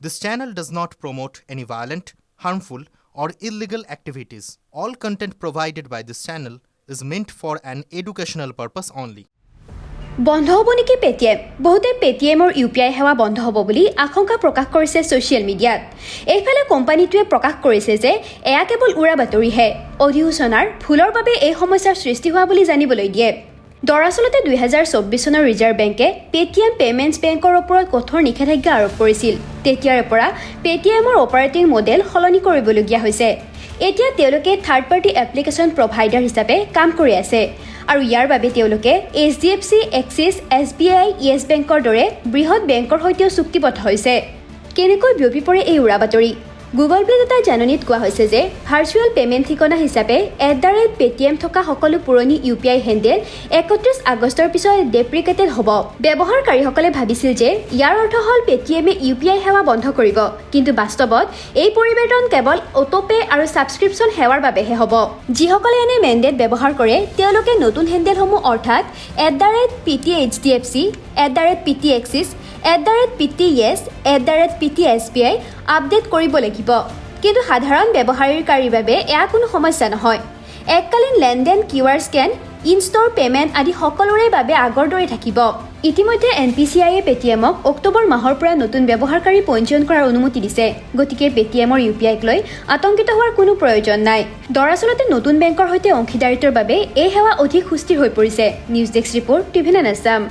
This channel does not promote any violent, harmful, or illegal activities. All content provided by this channel is meant for an educational purpose only. বন্ধ হ'ব নেকি Paytm? বহুতে পেটিএমৰ UPI সেৱা বন্ধ হ'ব বুলি আশংকা প্ৰকাশ কৰিছে ছ'চিয়েল মিডিয়াত। এইফালে কোম্পানীটোৱে প্ৰকাশ কৰিছে যে এয়া কেৱল উৰা বাতৰিহে। অধিসূচনাৰ ভুলৰ বাবে এই সমস্যাৰ সৃষ্টি হোৱা বুলি জানিবলৈ দিয়ে। দৰাচলতে 2024 চনৰ ৰিজাৰ্ভ বেংকে পেটিএম পেমেণ্টছ বেংকৰ ওপৰত কঠোৰ নিষেধাজ্ঞা আৰোপ কৰিছিল। তেতিয়াৰে পৰা পেটিএমৰ অপাৰেটিং মডেল সলনি কৰিবলগীয়া হৈছে। এতিয়া তেওঁলোকে থাৰ্ড পাৰ্টি এপ্লিকেশ্যন প্ৰভাইডাৰ হিচাপে কাম কৰি আছে আৰু ইয়াৰ বাবে তেওঁলোকে HDFC, এক্সিছ, SBI, য়েছ বেংকৰ দৰে বৃহৎ বেংকৰ সৈতেও চুক্তিবদ্ধ হৈছে। কেনেকৈ বিয়পি পৰে এই উৰা বাতৰি? গুগল প্লেত এটা জাননীত কোৱা হৈছে যে ভাৰ্চুৱেল পেমেণ্ট ঠিকনা হিচাপে @Paytm থকা সকলো পুৰণি UPI হেণ্ডেল 31 আগষ্টৰ পিছত ডেপ্ৰিকেটেড হ'ব। ব্যৱহাৰকাৰীসকলে ভাবিছিল যে ইয়াৰ অৰ্থ হ'ল পেটিএমে UPI সেৱা বন্ধ কৰিব, কিন্তু বাস্তৱত এই পৰিৱৰ্তন কেৱল অটোপে আৰু ছাবস্ক্ৰিপশ্যন সেৱাৰ বাবেহে হ'ব। যিসকলে এনে মেণ্ডেট ব্যৱহাৰ কৰে তেওঁলোকে নতুন হেণ্ডেলসমূহ অৰ্থাৎ @PT HDFC, @PT axis, @PT য়েছ, @PT SBI আপডেট কৰিব লাগিব। কিন্তু সাধাৰণ ব্যৱহাৰকাৰীৰ বাবে এয়া কোনো সমস্যা নহয়। এককালীন লেনদেন, QR স্কেন, ইনষ্টৰ পেমেণ্ট আদি সকলোৰে বাবে আগৰ দৰে থাকিব। ইতিমধ্যে NPCIয়ে পেটিএমক অক্টোবৰ মাহৰ পৰা নতুন ব্যৱহাৰকাৰী পঞ্জীয়ন কৰাৰ অনুমতি দিছে। গতিকে পেটিএমৰ UPIক লৈ আতংকিত হোৱাৰ কোনো প্ৰয়োজন নাই। দৰাচলতে নতুন বেংকৰ সৈতে অংশীদাৰিত্বৰ বাবে এই সেৱা অধিক সুস্থিৰ হৈ পৰিছে। News desk report, TV9 Assam.